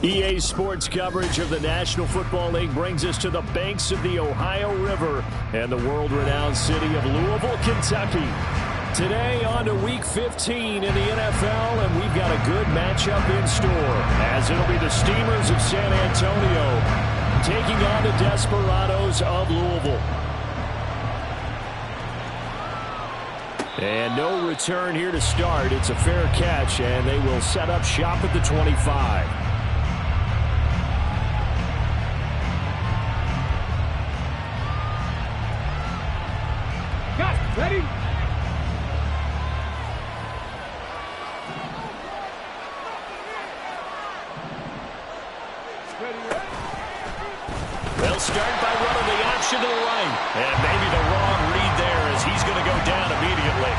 EA Sports coverage of the National Football League brings us to the banks of the Ohio River and the world-renowned city of Louisville, Kentucky. Today on to Week 15 in the NFL, and we've got a good matchup in store, as it'll be the Steamers of San Antonio taking on the Desperados of Louisville. And no return here to start. It's a fair catch, and they will set up shop at the 25. Ready? They'll start by running the option to the right. And maybe the wrong read there as he's going to go down immediately.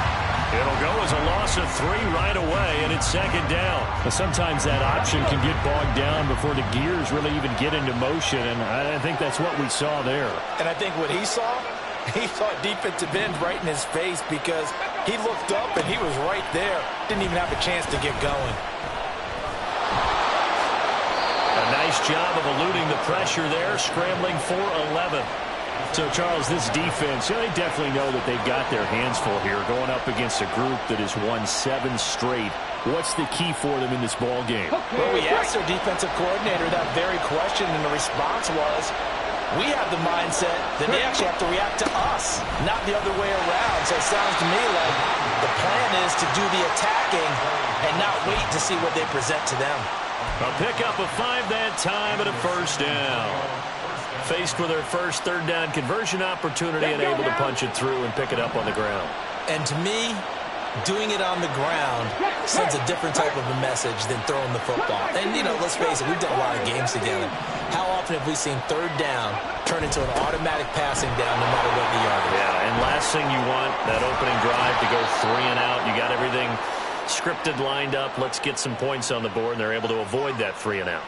It'll go as a loss of 3 right away, and it's second down. Well, sometimes that option can get bogged down before the gears really even get into motion, and I think that's what we saw there. And I think what he saw a defensive end right in his face because he looked up and he was right there. Didn't even have a chance to get going. A nice job of eluding the pressure there, scrambling for 11. So, Charles, this defense, they definitely know that they've got their hands full here, going up against a group that has won 7 straight. What's the key for them in this ball game? Well, we asked their defensive coordinator that very question, and the response was, we have the mindset that they actually have to react to us, not the other way around. So it sounds to me like the plan is to do the attacking and not wait to see what they present to them. A pickup of 5 that time and a first down. Faced with their first third down conversion opportunity and able to punch it through and pick it up on the ground. And to me, doing it on the ground sends a different type of a message than throwing the football. And, you know, let's face it, we've done a lot of games together. How often have we seen third down turn into an automatic passing down no matter what the yardage? Yeah, and last thing you want, that opening drive to go 3 and out. You got everything scripted, lined up. Let's get some points on the board, and they're able to avoid that 3 and out.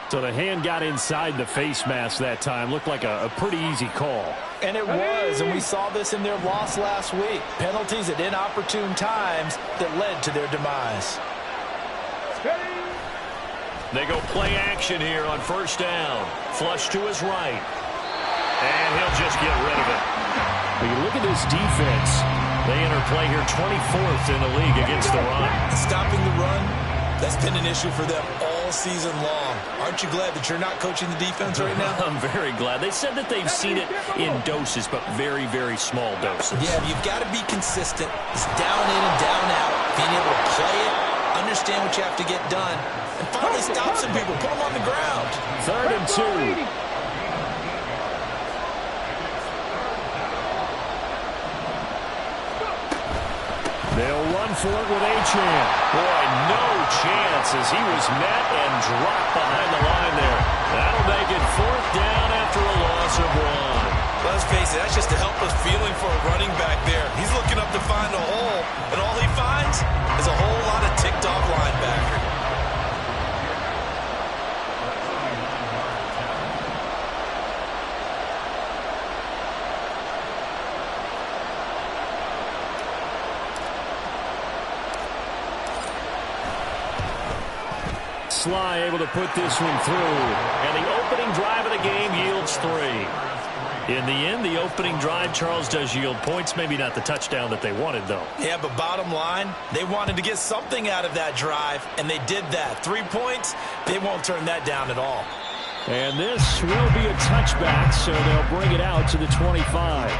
So the hand got inside the face mask that time. Looked like a pretty easy call. And it was, and we saw this in their loss last week. Penalties at inopportune times that led to their demise. They go play action here on first down. Flush to his right. And he'll just get rid of it. When you look at this defense, they enter play here 24th in the league against the run. Stopping the run, that's been an issue for them all season long. Aren't you glad that you're not coaching the defense right now? I'm very glad. They said that they've seen it in doses, but very, very small doses. Yeah, you've got to be consistent. It's down in and down out. Being able to play it, understand what you have to get done, and finally stop some people, put them on the ground. 3rd and 2. They'll run for it with Achane. Boy, no chance as he was met and dropped behind the line there. That'll make it 4th down after a loss of 1. Let's face it, that's just a helpless feeling for a running back there. He's looking up to find a hole, and all he finds is a whole lot of ticked-off linebacker. Sly able to put this one through. And the opening drive of the game yields 3. In the end, the opening drive, Charles, does yield points. Maybe not the touchdown that they wanted, though. Yeah, but bottom line, they wanted to get something out of that drive, and they did that. 3 points, they won't turn that down at all. And this will be a touchback, so they'll bring it out to the 25.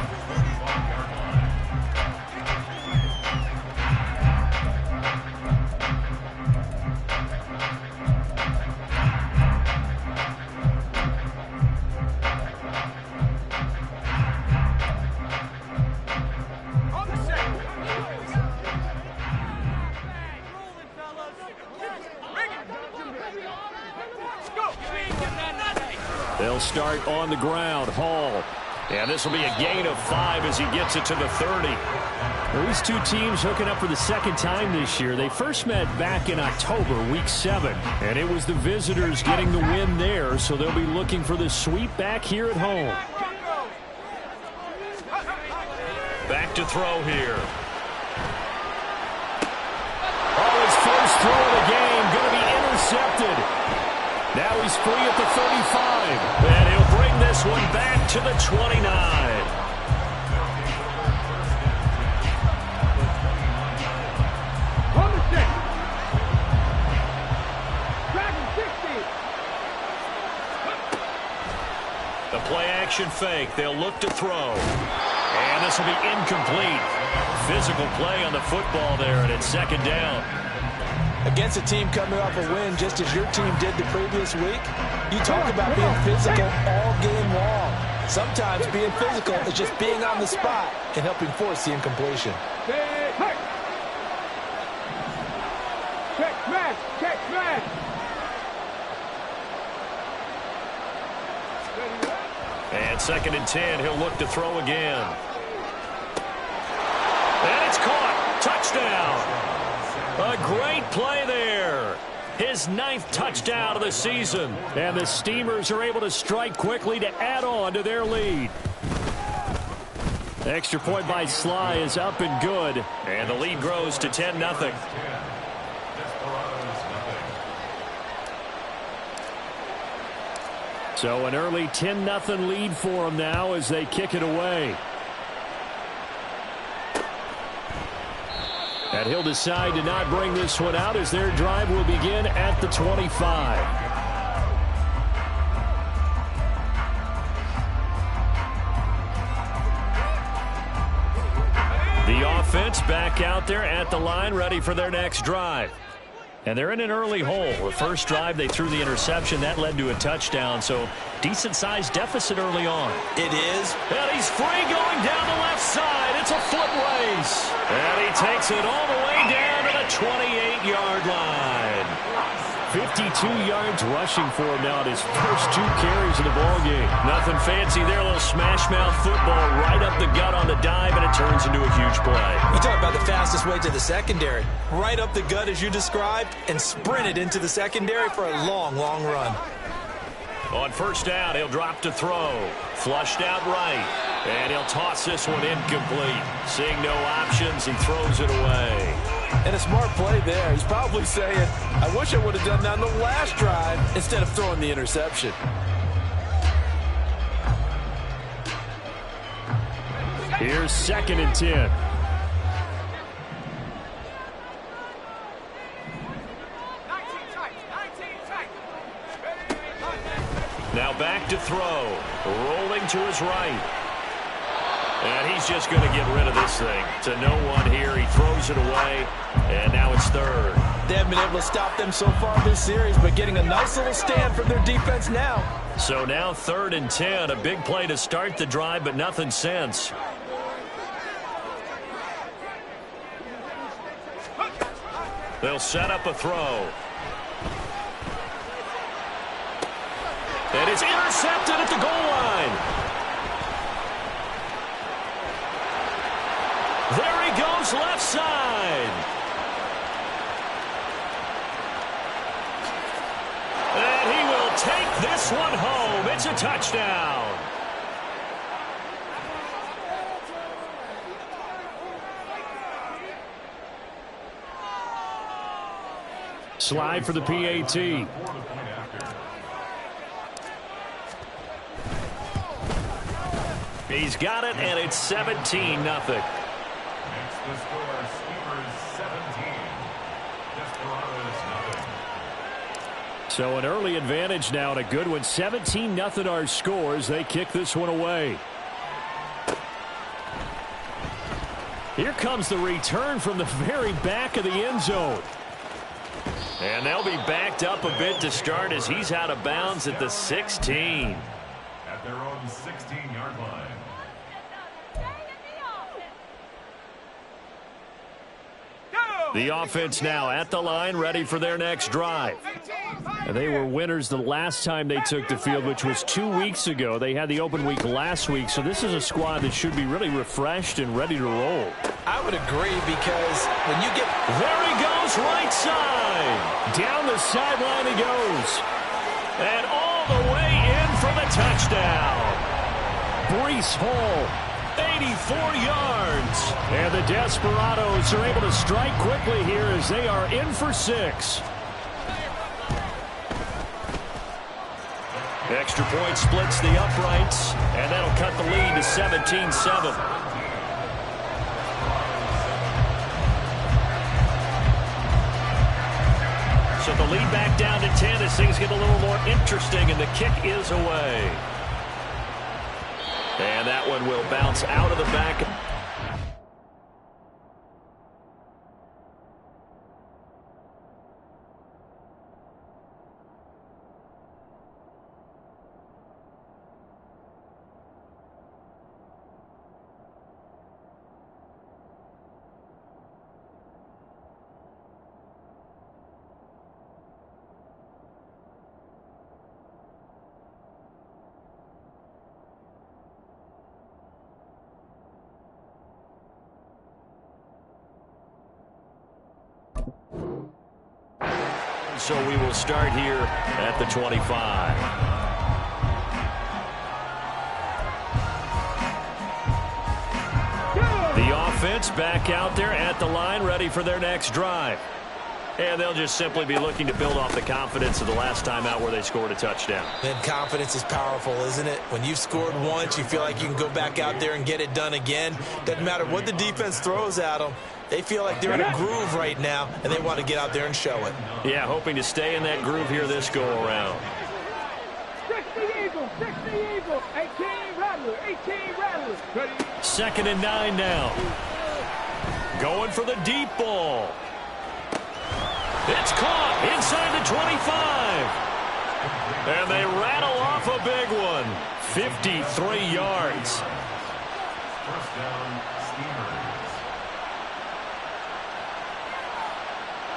They'll start on the ground. Hall. And this will be a gain of 5 as he gets it to the 30. Well, these two teams hooking up for the second time this year. They first met back in October, Week 7. And it was the visitors getting the win there, so they'll be looking for the sweep back here at home. Back to throw here. Oh, his first throw of the game going to be intercepted. Now he's free at the 35. And he'll bring this one back to the 29. The play-action fake. They'll look to throw. And this will be incomplete. Physical play on the football there, and it's second down. Against a team coming off a win just as your team did the previous week, you talk about being physical all game long. Sometimes being physical is just being on the spot and helping force the incompletion. Check man, check man. And second and 10, he'll look to throw again. And it's caught. Touchdown. A great play there. His 9th touchdown of the season. And the Steamers are able to strike quickly to add on to their lead. The extra point by Sly is up and good. And the lead grows to 10-0. So an early 10-0 lead for them now as they kick it away. And he'll decide to not bring this one out as their drive will begin at the 25. The offense back out there at the line, ready for their next drive. And they're in an early hole. The first drive, they threw the interception. That led to a touchdown, so decent-sized deficit early on. It is. And he's free going down the left side. It's a foot race. And he takes it all the way down to the 28-yard line. 52 yards rushing for him now at his first 2 carries of the ballgame. Nothing fancy there. A little smash-mouth football right up the gut on the dive, and it turns into a huge play. You talk about the fastest way to the secondary. Right up the gut as you described and sprinted into the secondary for a long, long run. On first down, he'll drop to throw. Flushed out right. And he'll toss this one incomplete. Seeing no options, he throws it away. And a smart play there. He's probably saying, I wish I would have done that on the last drive instead of throwing the interception. Here's second and 10. Now back to throw. Rolling to his right. And he's just going to get rid of this thing. To no one here. He throws it away. And now it's third. They haven't been able to stop them so far this series, but getting a nice little stand from their defense now. So now 3rd and 10. A big play to start the drive, but nothing since. They'll set up a throw. And it's intercepted at the goal line. There he goes, left side. And he will take this one home. It's a touchdown. Slide for the PAT. He's got it, and it's 17-0. Next the score, Steelers 17, Desperados 0. So an early advantage now and a good one. 17-0 our scores. They kick this one away. Here comes the return from the very back of the end zone. And they'll be backed up a bit to start as he's out of bounds at the 16. At their own 16-yard line. The offense now at the line, ready for their next drive. And they were winners the last time they took the field, which was 2 weeks ago. They had the open week last week, so this is a squad that should be really refreshed and ready to roll. I would agree, because when you get... There he goes, right side. Down the sideline he goes. And all the way in for the touchdown. Breece Hall. 84 yards. And the Desperados are able to strike quickly here as they are in for 6. Extra point splits the uprights, and that'll cut the lead to 17-7. So the lead back down to 10 as things get a little more interesting, and the kick is away. And that one will bounce out of the back. So we will start here at the 25. The offense back out there at the line, ready for their next drive. And they'll just simply be looking to build off the confidence of the last time out where they scored a touchdown. Then confidence is powerful, isn't it? When you've scored once, you feel like you can go back out there and get it done again. Doesn't matter what the defense throws at them. They feel like they're in a groove right now, and they want to get out there and show it. Yeah, hoping to stay in that groove here this go-around. 60 Eagles, 60 Eagles, 18 Rattlers, 18 Rattlers. 2nd and 9 now. Going for the deep ball. It's caught inside the 25. And they rattle off a big one. 53 yards. First down, Steelers.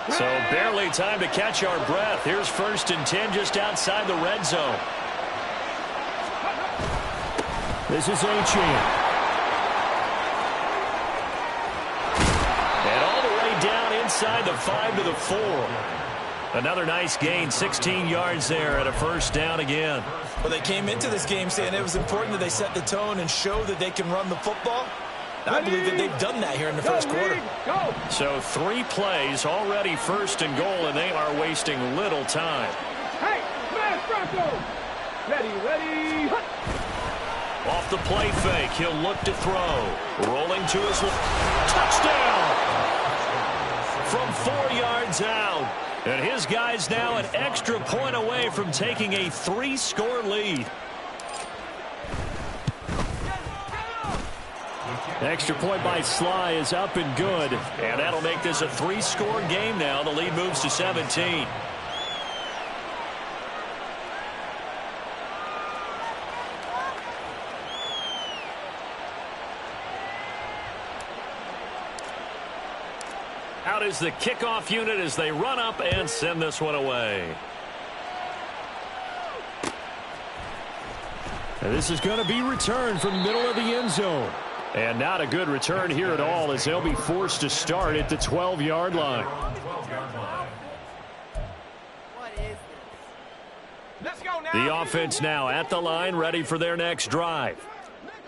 So barely time to catch our breath. Here's 1st and 10 just outside the red zone. This is Achane. And all the way down inside the 5 to the 4. Another nice gain, 16 yards there, and a 1st down again. Well, they came into this game saying it was important that they set the tone and show that they can run the football. I believe that they've done that here in the first quarter. So 3 plays, already 1st and goal, and they are wasting little time. Hey, smash Bronco! Ready, ready, hut! Off the play fake, he'll look to throw. Rolling to his touchdown! From 4 yards out. And his guy's now an extra point away from taking a 3-score lead. Extra point by Sly is up and good. And that'll make this a 3-score game now. The lead moves to 17. Out is the kickoff unit as they run up and send this one away. And this is going to be returned from the middle of the end zone. And not a good return here at all as they'll be forced to start at the 12-yard line. The offense now at the line, ready for their next drive.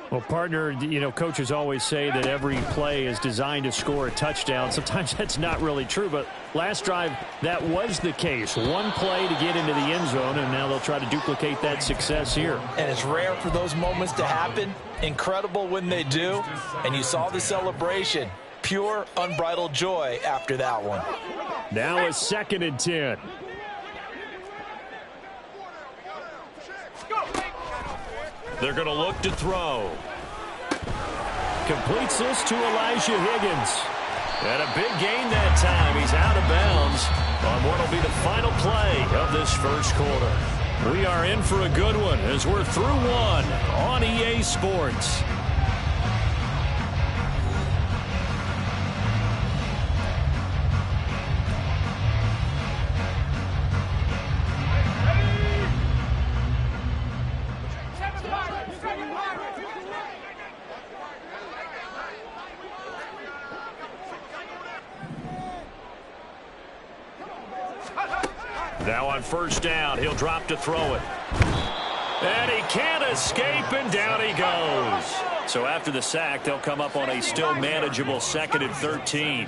Well, partner, you know, coaches always say that every play is designed to score a touchdown. Sometimes that's not really true, but last drive, that was the case. One play to get into the end zone, and now they'll try to duplicate that success here. And it's rare for those moments to happen. Incredible when they do. And you saw the celebration. Pure, unbridled joy after that one. Now a 2nd and 10. They're going to look to throw. Completes this to Elijah Higgins. And a big gain that time. He's out of bounds on what will be the final play of this first quarter. We are in for a good one as we're through one on EA Sports. Now on 1st down, he'll drop to throw it. And he can't escape, and down he goes. So after the sack, they'll come up on a still manageable 2nd and 13.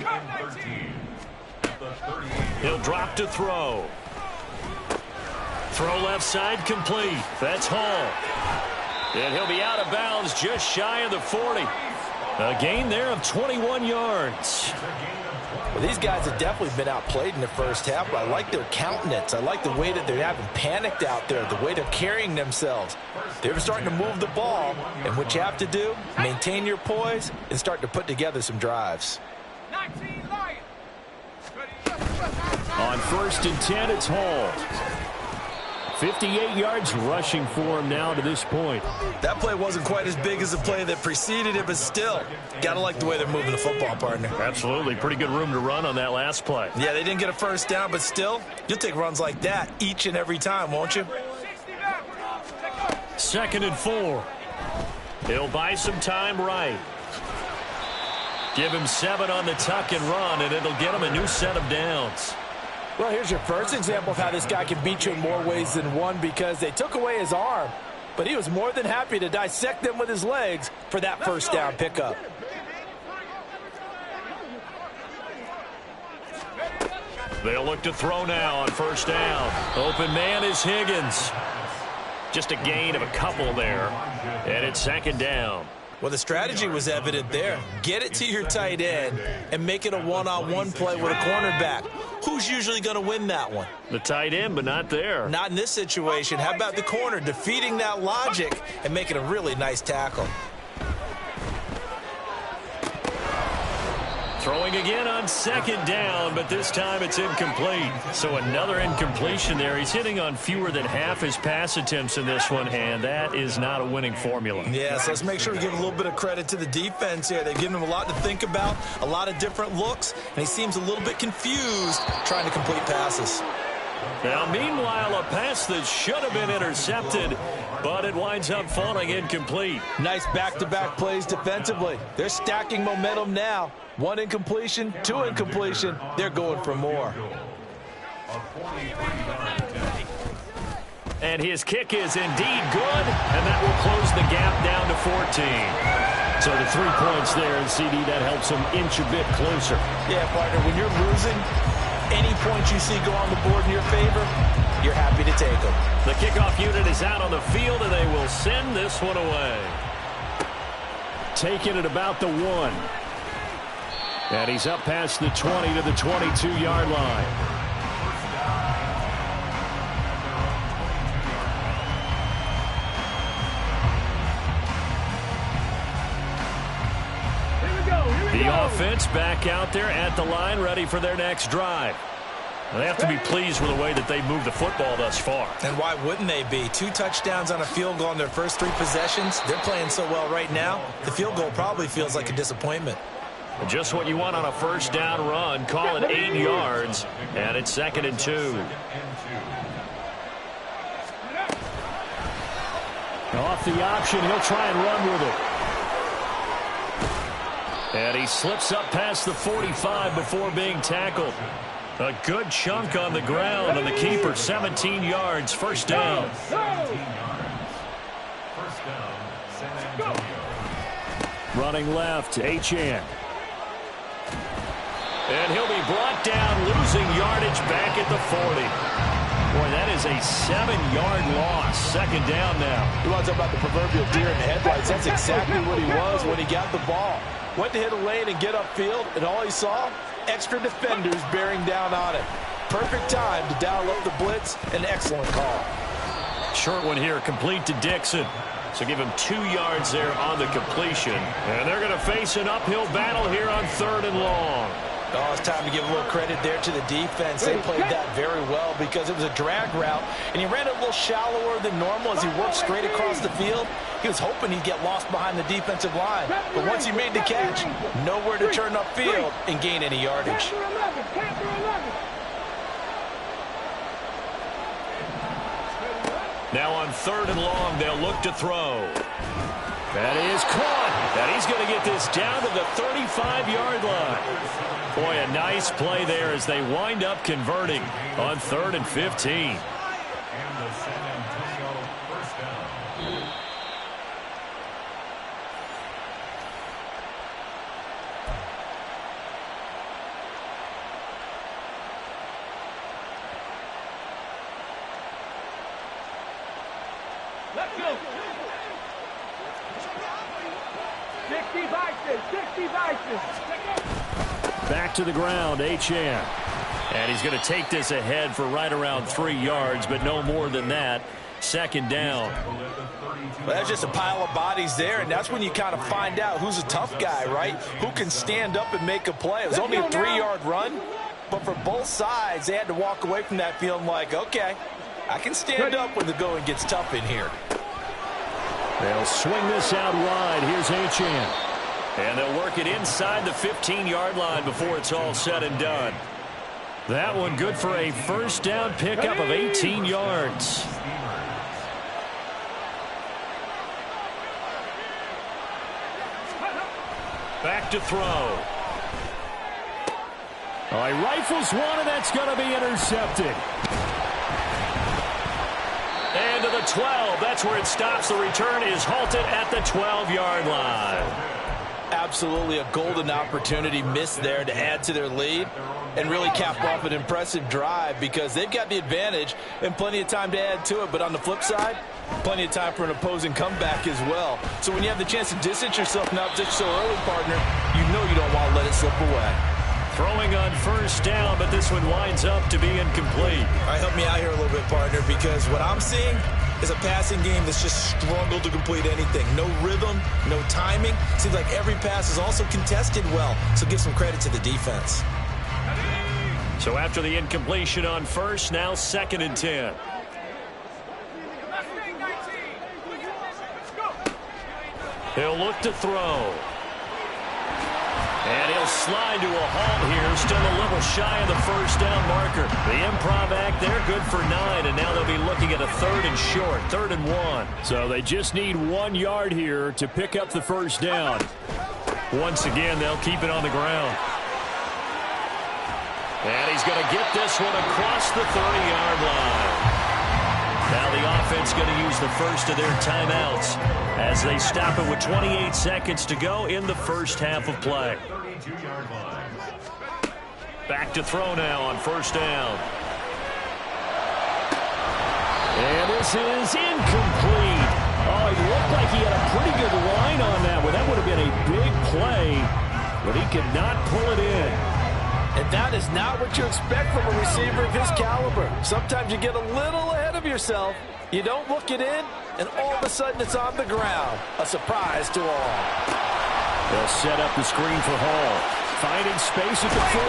He'll drop to throw. Throw left side complete. That's Hall. And he'll be out of bounds just shy of the 40. A gain there of 21 yards. Well, these guys have definitely been outplayed in the first half, but I like their countenance. I like the way that they haven't panicked out there, the way they're carrying themselves. They're starting to move the ball, and what you have to do, maintain your poise and start to put together some drives. On 1st and 10, it's Hall. 58 yards rushing for him now to this point. That play wasn't quite as big as the play that preceded it, but still, got to like the way they're moving the football, partner. Absolutely. Pretty good room to run on that last play. Yeah, they didn't get a first down, but still, you'll take runs like that each and every time, won't you? 2nd and 4. He'll buy some time right. Give him 7 on the tuck and run, and it'll get him a new set of downs. Well, here's your first example of how this guy can beat you in more ways than one, because they took away his arm, but he was more than happy to dissect them with his legs for that first down pickup. They'll look to throw now on 1st down. Open man is Higgins. Just a gain of a couple there, and it's 2nd down. Well, the strategy was evident there. Get it to your tight end and make it a one-on-one play with a cornerback. Who's usually going to win that one? The tight end, but not there. Not in this situation. How about the corner defeating that logic and making a really nice tackle? Throwing again on 2nd down, but this time it's incomplete. So another incompletion there. He's hitting on fewer than half his pass attempts in this one, and that is not a winning formula. Yeah, so let's make sure we give a little bit of credit to the defense here. They've given him a lot to think about, a lot of different looks, and he seems a little bit confused trying to complete passes. Now, meanwhile, a pass that should have been intercepted, but it winds up falling incomplete. Nice back-to-back plays defensively. They're stacking momentum now. 1 incompletion, 2 incompletion. They're going for more. And his kick is indeed good, and that will close the gap down to 14. So the 3 points there, and CD, that helps him inch a bit closer. Yeah, partner, when you're losing, any points you see go on the board in your favor, you're happy to take them. The kickoff unit is out on the field, and they will send this one away. Taking it about the 1. And he's up past the 20 to the 22-yard line. The offense back out there at the line, ready for their next drive. They have to be pleased with the way that they moved the football thus far. And why wouldn't they be? 2 touchdowns on a field goal in their first 3 possessions. They're playing so well right now, the field goal probably feels like a disappointment. Just what you want on a 1st down run. Call it 8 yards, and it's 2nd and 2. Off the option, he'll try and run with it. And he slips up past the 45 before being tackled. A good chunk on the ground on the keeper. 17 yards, 1st down. Running left, Achane. And he'll be brought down, losing yardage back at the 40. Boy, that is a 7-yard loss. 2nd down now. You want to talk about the proverbial deer in the headlights. That's exactly what he was when he got the ball. Went to hit a lane and get upfield, and all he saw, extra defenders bearing down on him. Perfect time to dial up the blitz. An excellent call. Short one here, complete to Dixon. So give him 2 yards there on the completion. And they're going to face an uphill battle here on 3rd and long. Oh, it's time to give a little credit there to the defense. They played that very well because it was a drag route, and he ran a little shallower than normal as he worked straight across the field. He was hoping he'd get lost behind the defensive line, but once he made the catch, nowhere to turn upfield and gain any yardage. Now on 3rd and long, they'll look to throw. That is caught, and he's going to get this down to the 35-yard line. Boy, a nice play there as they wind up converting on 3rd and 15. Let's go. 60 vices, 60 vices. Back to the ground, H.N. And he's going to take this ahead for right around 3 yards, but no more than that. Second down. Well, that's just a pile of bodies there, and that's when you kind of find out who's a tough guy, right? Who can stand up and make a play. It was only a 3-yard run, but for both sides, they had to walk away from that feeling like, okay, I can stand up when the going gets tough in here. They'll swing this out wide. Here's H.N. And they'll work it inside the 15-yard line before it's all said and done. That one good for a first down pickup of 18 yards. Back to throw. All right, rifles one, and that's going to be intercepted. And to the 12. That's where it stops. The return is halted at the 12-yard line. Absolutely a golden opportunity missed there to add to their lead and really cap off an impressive drive because they've got the advantage and plenty of time to add to it. But on the flip side, plenty of time for an opposing comeback as well. So when you have the chance to distance yourself from opposition so early, partner, you know you don't want to let it slip away. Throwing on first down, but this one winds up to be incomplete. All right, help me out here a little bit, partner, because what I'm seeing is a passing game that's just struggled to complete anything. No rhythm, no timing. Seems like every pass is also contested well, so give some credit to the defense. So after the incompletion on first, now 2nd and 10. He'll look to throw. And he'll slide to a halt here. Still a little shy of the first down marker. The improv act there, good for 9. And now they'll be looking at a 3rd and short, 3rd and 1. So they just need 1 yard here to pick up the first down. Once again, they'll keep it on the ground. And he's going to get this one across the 30-yard line. Now the offense going to use the first of their timeouts as they stop it with 28 seconds to go in the first half of play. Back to throw now on first down. And this is incomplete. Oh, he looked like he had a pretty good line on that one. That would have been a big play, but he could not pull it in. And that is not what you expect from a receiver of his caliber. Sometimes you get a little ahead of yourself. You don't look it in, and all of a sudden it's on the ground. A surprise to all. They'll set up the screen for Hall. Finding space at the 40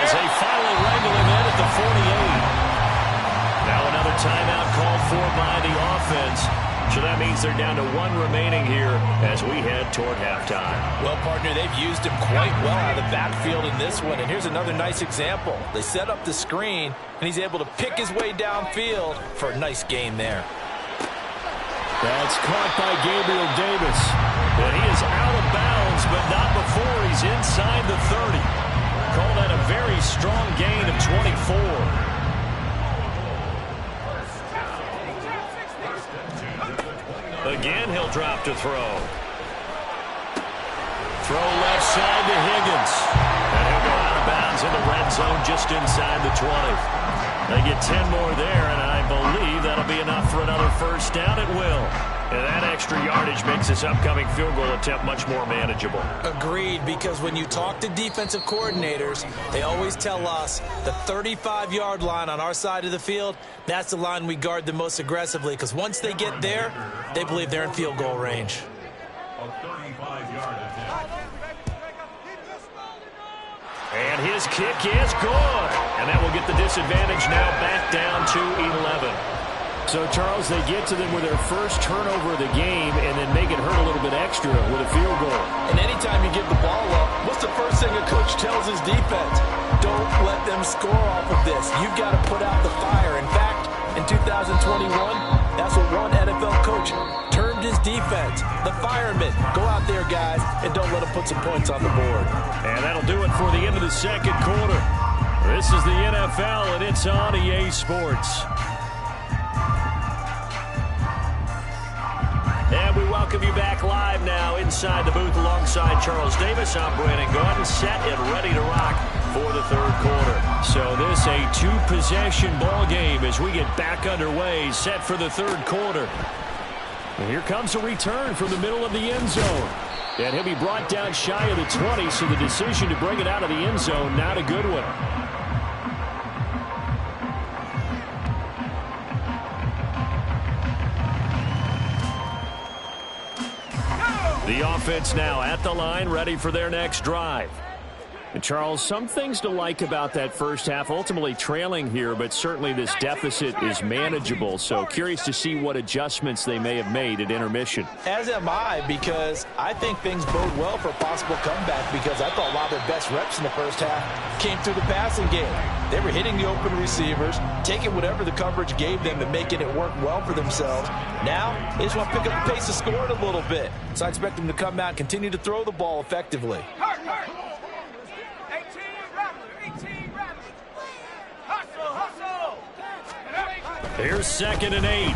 as they finally wrangle him in at the 48. Now another timeout called for by the offense. So that means they're down to 1 remaining here as we head toward halftime. Well, partner, they've used him quite well out of the backfield in this one. And here's another nice example. They set up the screen, and he's able to pick his way downfield for a nice gain there. That's caught by Gabriel Davis. And he is out of bounds, but not before he's inside the 30. Call that a very strong gain of 24. Again, he'll drop to throw. Throw left side to Higgins. And he'll go out of bounds in the red zone just inside the 20. They get 10 more there, and I believe that'll be enough for another first down. It will. And that extra yardage makes this upcoming field goal attempt much more manageable. Agreed, because when you talk to defensive coordinators, they always tell us the 35-yard line on our side of the field, that's the line we guard the most aggressively, because once they get there, they believe they're in field goal range. A 35-yard attempt. And his kick is good. And that will get the disadvantage now back down to 11. So, Charles, they get to them with their first turnover of the game and then make it hurt a little bit extra with a field goal. And anytime you give the ball up, what's the first thing a coach tells his defense? Don't let them score off of this. You've got to put out the fire. In fact, in 2021, that's what one NFL coach termed his defense. The firemen. Go out there, guys, and don't let them put some points on the board. And that'll do it for the end of the second quarter. This is the NFL, and it's on EA Sports. And we welcome you back live now inside the booth alongside Charles Davis. I'm Brandon Gordon, set and ready to rock for the third quarter. So this a 2-possession ball game as we get back underway, set for the third quarter. And here comes a return from the middle of the end zone. And he'll be brought down shy of the 20, so the decision to bring it out of the end zone, not a good one. The offense now at the line, ready for their next drive. And Charles, some things to like about that first half, ultimately trailing here, but certainly this deficit is manageable. So curious to see what adjustments they may have made at intermission. As am I, because I think things bode well for a possible comeback, because I thought a lot of their best reps in the first half came through the passing game. They were hitting the open receivers, taking whatever the coverage gave them and making it work well for themselves. Now, they just want to pick up the pace of scoring a little bit. So I expect them to come out and continue to throw the ball effectively. Here's 2nd and 8.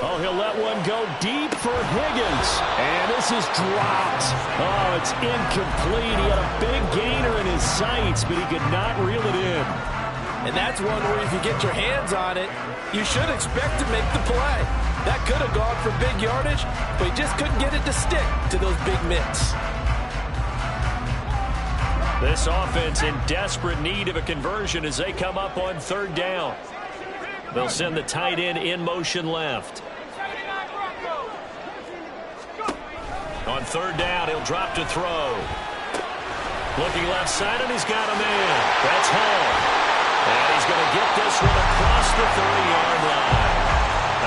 Oh, he'll let one go deep for Higgins. And this is dropped. Oh, it's incomplete. He had a big gainer in his sights, but he could not reel it in. And that's one where if you get your hands on it, you should expect to make the play. That could have gone for big yardage, but he just couldn't get it to stick to those big mitts. This offense in desperate need of a conversion as they come up on 3rd down. They'll send the tight end in motion left. On 3rd down, he'll drop to throw. Looking left side, and he's got a man. That's Hall. And he's going to get this one across the 30-yard line.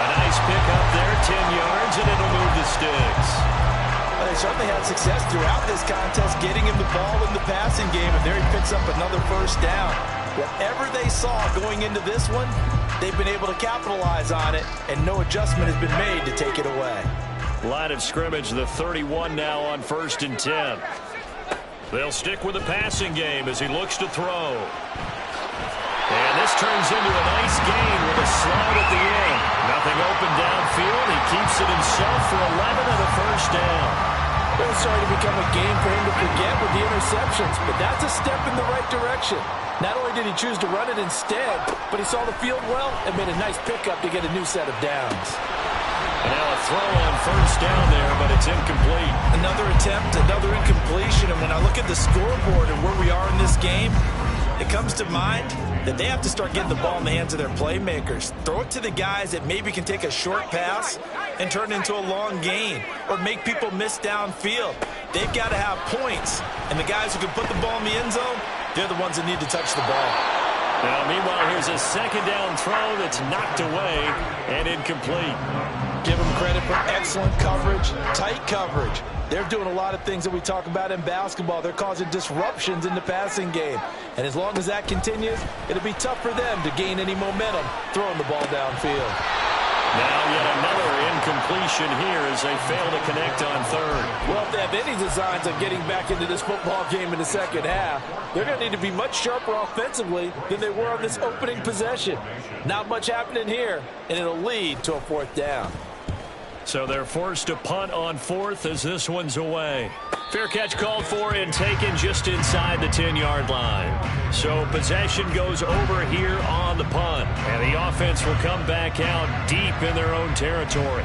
A nice pick up there, 10 yards, and it'll move the sticks. Well, they certainly had success throughout this contest getting him the ball in the passing game, and there he picks up another 1st down. Whatever they saw going into this one, they've been able to capitalize on it, and no adjustment has been made to take it away. Line of scrimmage, the 31 now on 1st and 10. They'll stick with the passing game as he looks to throw. And this turns into a nice gain with a slide at the end. Nothing open downfield. He keeps it himself for 11 and a 1st down. It was starting to become a game for him to forget with the interceptions, but that's a step in the right direction. Not only did he choose to run it instead, but he saw the field well and made a nice pickup to get a new set of downs. And now a throw on 1st down there, but it's incomplete. Another attempt, another incompletion. And when I look at the scoreboard and where we are in this game, it comes to mind that they have to start getting the ball in the hands of their playmakers. Throw it to the guys that maybe can take a short pass and turn it into a long gain or make people miss downfield. They've got to have points. And the guys who can put the ball in the end zone, they're the ones that need to touch the ball. Now, meanwhile, here's a 2nd down throw that's knocked away and incomplete. Give them credit for excellent coverage, tight coverage. They're doing a lot of things that we talk about in basketball. They're causing disruptions in the passing game. And as long as that continues, it'll be tough for them to gain any momentum throwing the ball downfield. Now yet another incompletion here as they fail to connect on 3rd. Well, if they have any designs of getting back into this football game in the 2nd half, they're going to need to be much sharper offensively than they were on this opening possession. Not much happening here, and it'll lead to a 4th down. So they're forced to punt on 4th as this one's away. Fair catch called for and taken just inside the 10-yard line. So possession goes over here on the punt. And the offense will come back out deep in their own territory.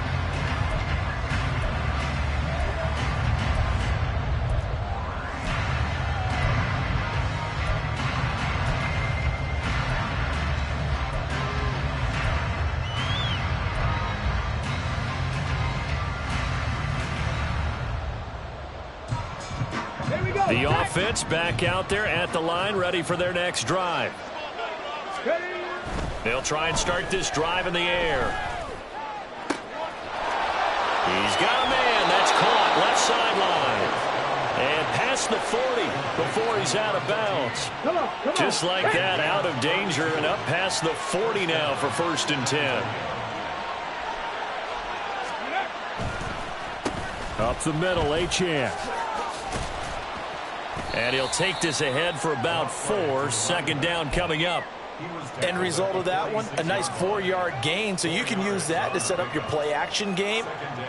The offense back out there at the line, ready for their next drive. They'll try and start this drive in the air. He's got a man. That's caught left sideline. And past the 40 before he's out of bounds. Come on. Just like that, out of danger and up past the 40 now for 1st and 10. Up the middle, Achane. And he'll take this ahead for about 4. 2nd down coming up. End result of that one, a nice 4-yard gain. So you can use that to set up your play-action game,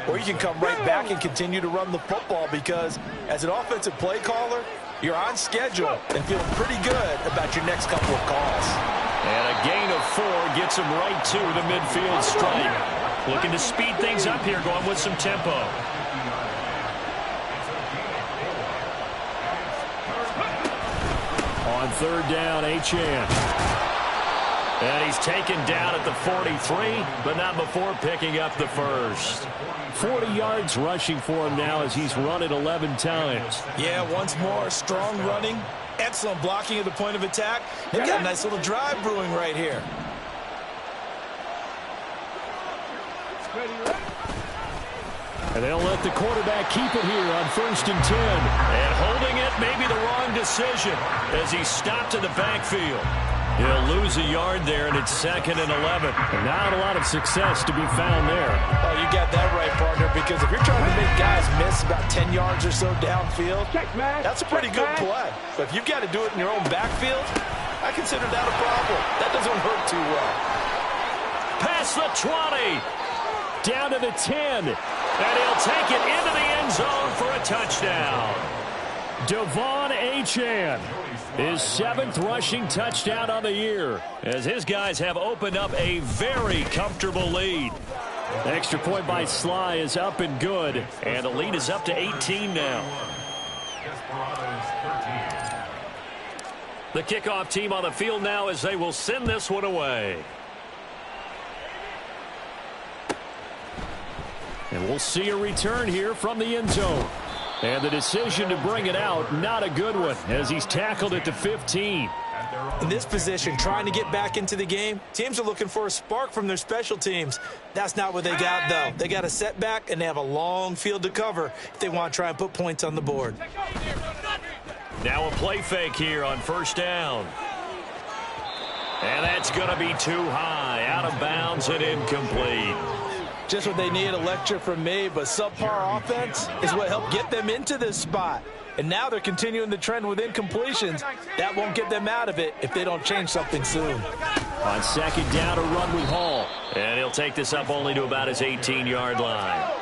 or you can come right back and continue to run the football because as an offensive play caller, you're on schedule and feeling pretty good about your next couple of calls. And a gain of 4 gets him right to the midfield stripe. Looking to speed things up here, going with some tempo. On third down, Achane. And he's taken down at the 43, but not before picking up the first. 40 yards rushing for him now as he's run it 11 times. Yeah, once more, strong running, excellent blocking at the point of attack. They've got a nice little drive brewing right here. And they'll let the quarterback keep it here on 1st and 10. And holding it may be the wrong decision as he's stopped in the backfield. He'll lose a yard there, and it's 2nd and 11. And not a lot of success to be found there. Oh, you got that right, partner, because if you're trying to make guys miss about 10 yards or so downfield, that's a pretty good play. But if you've got to do it in your own backfield, I consider that a problem. That doesn't work too well. Past the 20. Down to the 10. And he'll take it into the end zone for a touchdown. Devon Achane, his 7th rushing touchdown on the year, as his guys have opened up a very comfortable lead. The extra point by Sly is up and good, and the lead is up to 18 now. The kickoff team on the field now as they will send this one away. And we'll see a return here from the end zone. And the decision to bring it out, not a good one, as he's tackled at the 15. In this position, trying to get back into the game, teams are looking for a spark from their special teams. That's not what they got, though. They got a setback, and they have a long field to cover if they want to try and put points on the board. Now a play fake here on 1st down. And that's going to be too high, out of bounds and incomplete. Just what they need, a lecture from me, but subpar offense is what helped get them into this spot. And now they're continuing the trend with incompletions. That won't get them out of it if they don't change something soon. On 2nd down, a run with Hall. And he'll take this up only to about his 18-yard line.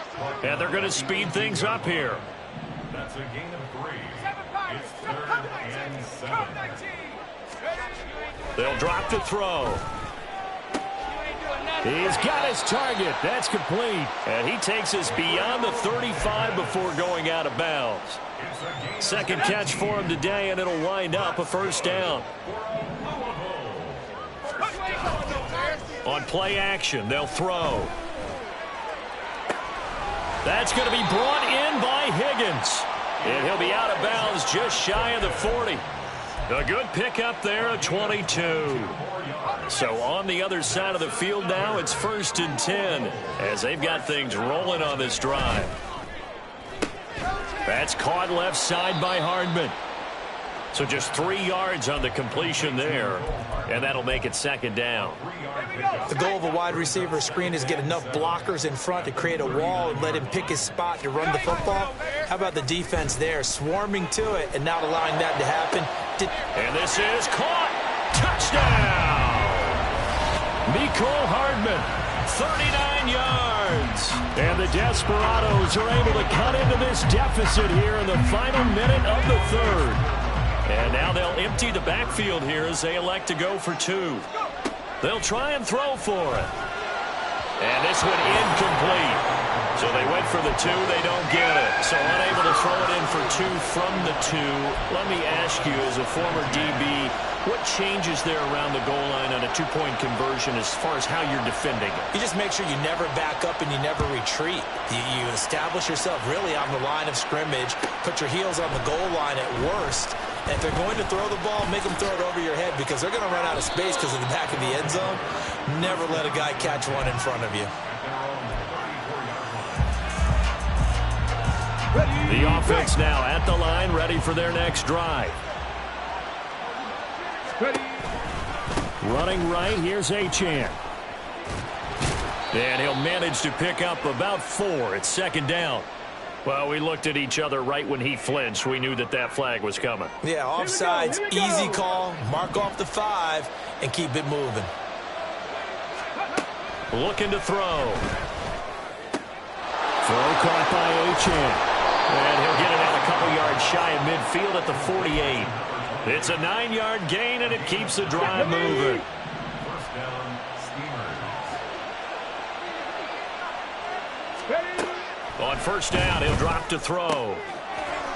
And they're going to speed things up here. That's a gain of 3. It's 3rd and 7. They'll drop to throw. He's got his target. That's complete. And he takes us beyond the 35 before going out of bounds. 2nd catch for him today, and it'll wind up a 1st down. On play action, they'll throw. That's going to be brought in by Higgins. And he'll be out of bounds just shy of the 40. A good pickup there at 22. So on the other side of the field now, it's 1st and 10 as they've got things rolling on this drive. That's caught left side by Hardman. So just 3 yards on the completion there, and that'll make it 2nd down. The goal of a wide receiver screen is get enough blockers in front to create a wall and let him pick his spot to run the football. How about the defense there, swarming to it and not allowing that to happen? And this is caught. Touchdown! Mecole Hardman, 39 yards. And the Desperados are able to cut into this deficit here in the final minute of the 3rd. And now they'll empty the backfield here as they elect to go for 2. They'll try and throw for it. And this one incomplete. So they went for the 2. They don't get it. So unable to throw it in for 2 from the 2. Let me ask you, as a former DB, what changes there around the goal line on a 2-point conversion as far as how you're defending it? You just make sure you never back up and you never retreat. You establish yourself really on the line of scrimmage, put your heels on the goal line at worst. And if they're going to throw the ball, make them throw it over your head because they're going to run out of space because of the back of the end zone. Never let a guy catch one in front of you. The offense now at the line, ready for their next drive. Running right, here's Achane. And he'll manage to pick up about 4. It's 2nd down. Well, we looked at each other right when he flinched. We knew that that flag was coming. Yeah, offsides, easy call. Mark off the 5 and keep it moving. Looking to throw. Throw caught by Achane. And he'll get it out a couple yards shy of midfield at the 48. It's a 9-yard gain, and it keeps the drive moving. 1st down, Steamers. On first down, he'll drop to throw.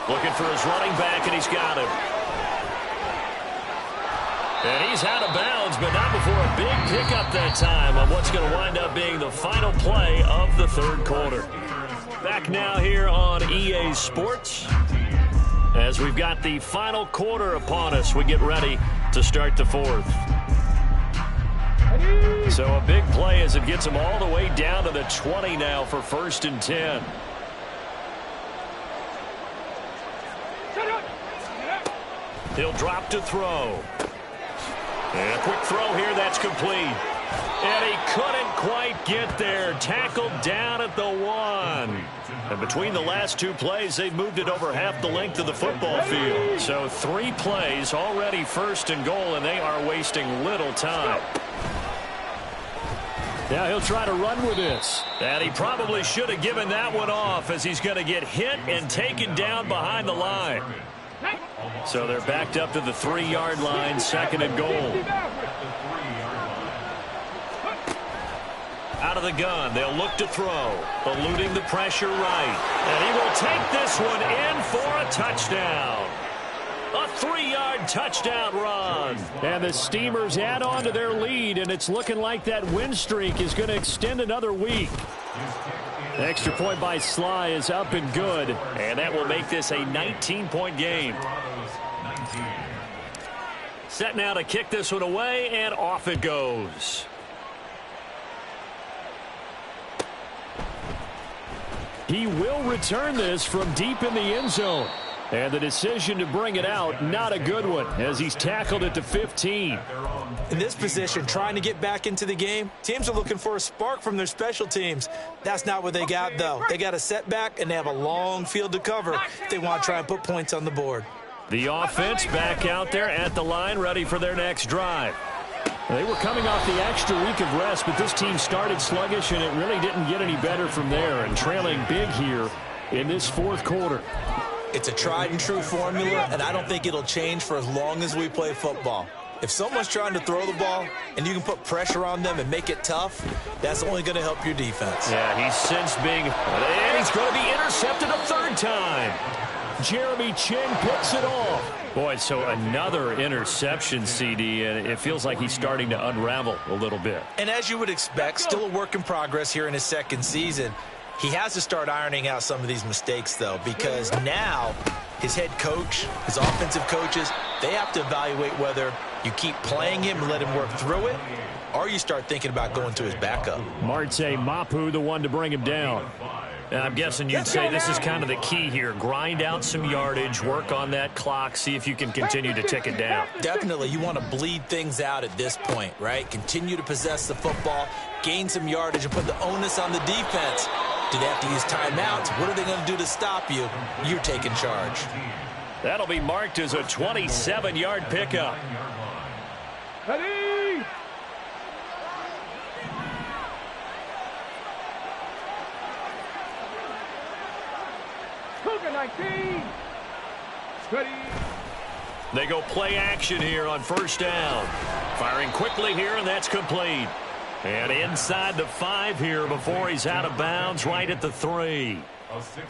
Looking for his running back, and he's got him. And he's out of bounds, but not before a big pickup that time on what's going to wind up being the final play of the third quarter. Back now here on EA Sports. As we've got the final quarter upon us, we get ready to start the fourth. So a big play as it gets them all the way down to the 20 now for 1st and 10. He'll drop to throw. And a quick throw here, that's complete. And he couldn't quite get there. Tackled down at the 1. And between the last 2 plays, they've moved it over half the length of the football field. So 3 plays, already 1st and goal, and they are wasting little time. Now he'll try to run with this. And he probably should have given that one off, as he's going to get hit and taken down behind the line. So they're backed up to the 3-yard line, 2nd and goal. Out of the gun, they'll look to throw, eluding the pressure right. And he will take this one in for a touchdown. A 3-yard touchdown run. And the Steamers add on to their lead, and it's looking like that win streak is going to extend another week. The extra point by Sly is up and good, and that will make this a 19-point game. Set now to kick this one away, and off it goes. He will return this from deep in the end zone. And the decision to bring it out, not a good one, as he's tackled at the 15. In this position, trying to get back into the game, teams are looking for a spark from their special teams. That's not what they got, though. They got a setback, and they have a long field to cover if they want to try and put points on the board. The offense back out there at the line, ready for their next drive. They were coming off the extra week of rest, but this team started sluggish, and it really didn't get any better from there, and trailing big here in this 4th quarter. It's a tried-and-true formula, and I don't think it'll change for as long as we play football. If someone's trying to throw the ball and you can put pressure on them and make it tough, that's only going to help your defense. Yeah, he's since being... And he's going to be intercepted a 3rd time. Jeremy Chin picks it off. Boy, so another interception, CD, and it feels like he's starting to unravel a little bit. And as you would expect, still a work in progress here in his 2nd season. He has to start ironing out some of these mistakes, though, because now his head coach, his offensive coaches, they have to evaluate whether you keep playing him and let him work through it, or you start thinking about going to his backup. Marte Mapu, the one to bring him down. And I'm guessing you'd say this is kind of the key here. Grind out some yardage, work on that clock, see if you can continue to tick it down. Definitely. You want to bleed things out at this point, right? Continue to possess the football, gain some yardage, and put the onus on the defense. Do they have to use timeouts? What are they going to do to stop you? You're taking charge. That'll be marked as a 27-yard pickup. Ready? Cougar 19. Ready? They go play action here on 1st down. Firing quickly here, and that's complete. And inside the 5 here before he's out of bounds, right at the 3.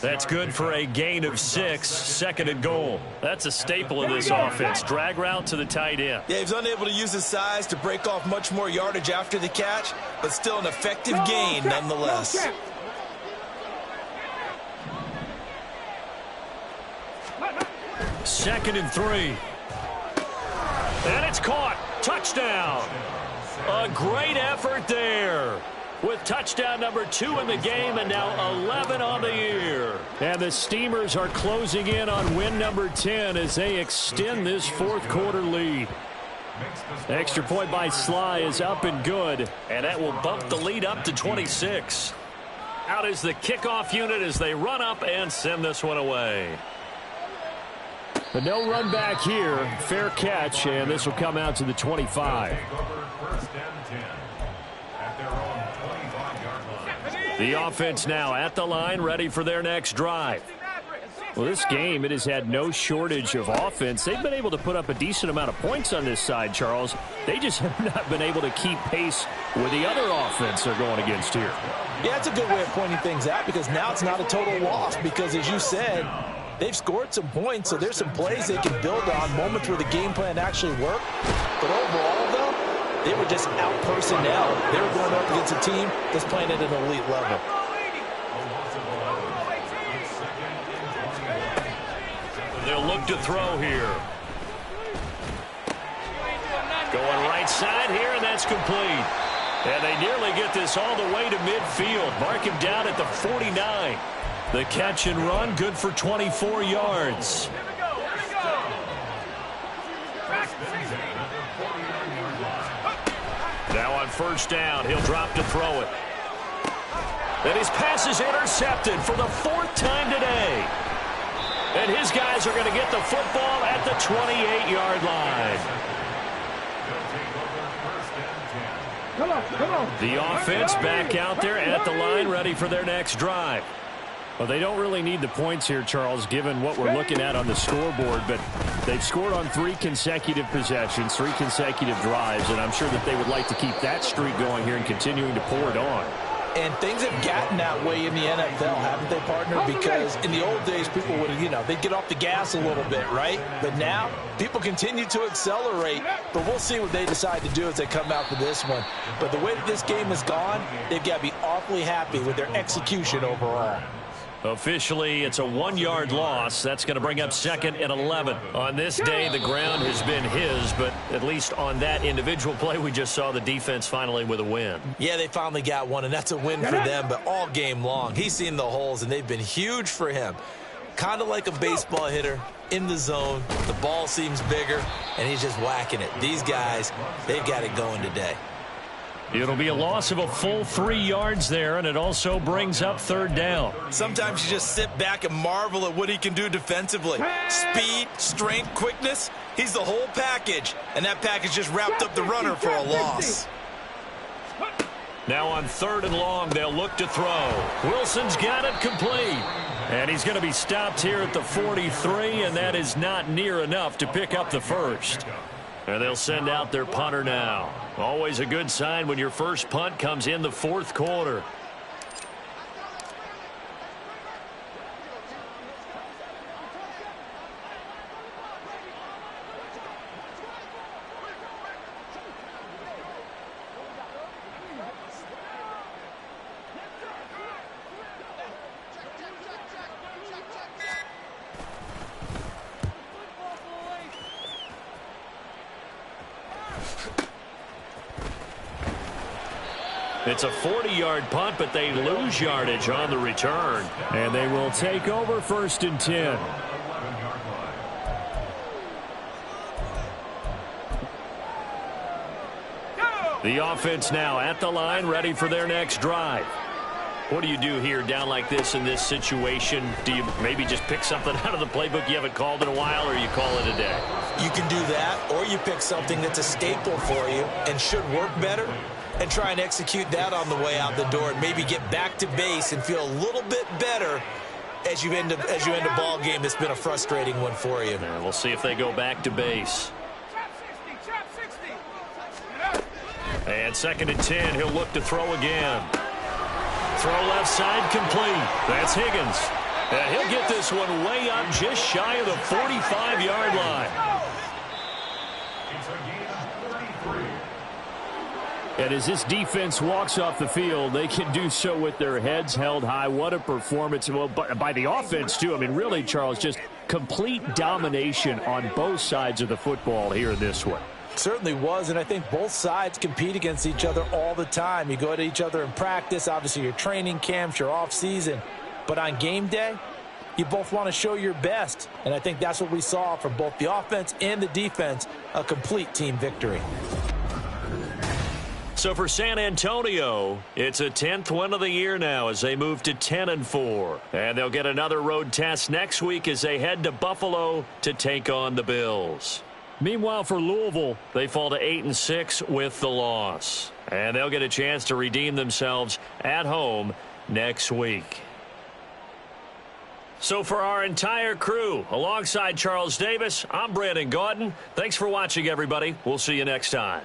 That's good for a gain of 6, 2nd and goal. That's a staple of this offense. Drag route to the tight end. Yeah, he's unable to use his size to break off much more yardage after the catch, but still an effective gain nonetheless. 2nd and 3. And it's caught. Touchdown. A great effort there, with touchdown number 2 in the game and now 11 on the year. And the Steamers are closing in on win number 10 as they extend this 4th quarter lead. The extra point by Sly is up and good, and that will bump the lead up to 26. Out is the kickoff unit as they run up and send this one away. But no run back here. Fair catch, and this will come out to the 25. The offense now at the line, ready for their next drive. Well, this game, it has had no shortage of offense. They've been able to put up a decent amount of points on this side, Charles. They just have not been able to keep pace with the other offense they're going against here. Yeah, it's a good way of pointing things out because now it's not a total loss because, as you said, they've scored some points, so there's some plays they can build on, moments where the game plan actually worked. But overall, though, they were just out personnel. They were going up against a team that's playing at an elite level. They'll look to throw here. Going right side here, and that's complete. And they nearly get this all the way to midfield. Mark him down at the 49. The catch and run, good for 24 yards. Now on first down, he'll drop to throw it. And his pass is intercepted for the 4th time today. And his guys are going to get the football at the 28-yard line. Come on. The offense back out there at the line, ready for their next drive. Well, they don't really need the points here, Charles, given what we're looking at on the scoreboard, but they've scored on 3 consecutive possessions, 3 consecutive drives, and I'm sure that they would like to keep that streak going here and continuing to pour it on. And things have gotten that way in the NFL, haven't they, partner? Because in the old days, people would, they'd get off the gas a little bit, right? But now, people continue to accelerate. But we'll see what they decide to do as they come out for this one. But the way that this game has gone, they've got to be awfully happy with their execution overall. Officially, it's a 1-yard loss. That's going to bring up 2nd and 11. On this day, the ground has been his, but at least on that individual play, we just saw the defense finally with a win. Yeah, they finally got one, and that's a win for them, but all game long, he's seen the holes, and they've been huge for him. Kind of like a baseball hitter in the zone. The ball seems bigger, and he's just whacking it. These guys, they've got it going today. It'll be a loss of a full 3 yards there, and it also brings up 3rd down. Sometimes you just sit back and marvel at what he can do defensively. Speed, strength, quickness, he's the whole package. And that package just wrapped up the runner for a loss. Now on 3rd and long, they'll look to throw. Wilson's got it complete. And he's going to be stopped here at the 43, and that is not near enough to pick up the first. And they'll send out their punter now. Always a good sign when your first punt comes in the 4th quarter. It's a 40-yard punt, but they lose yardage on the return. And they will take over 1st and 10. The offense now at the line, ready for their next drive. What do you do here down like this in this situation? Do you maybe just pick something out of the playbook you haven't called in a while, or you call it a day? You can do that, or you pick something that's a staple for you and should work better, and try and execute that on the way out the door and maybe get back to base and feel a little bit better as you end a ball game that's been a frustrating one for you. Yeah, we'll see if they go back to base. And 2nd and 10, he'll look to throw again. Throw left side complete. That's Higgins. And he'll get this one way up just shy of the 45-yard line. And as this defense walks off the field, they can do so with their heads held high. What a performance. Well, by the offense, too. I mean, really, Charles, just complete domination on both sides of the football here in this one. Certainly was, and I think both sides compete against each other all the time. You go at each other in practice, obviously your training camps, your off-season. But on game day, you both want to show your best. And I think that's what we saw from both the offense and the defense, a complete team victory. So for San Antonio, it's a 10th win of the year now as they move to 10-4. And they'll get another road test next week as they head to Buffalo to take on the Bills. Meanwhile, for Louisville, they fall to 8-6 with the loss. And they'll get a chance to redeem themselves at home next week. So for our entire crew, alongside Charles Davis, I'm Brandon Gaudin. Thanks for watching, everybody. We'll see you next time.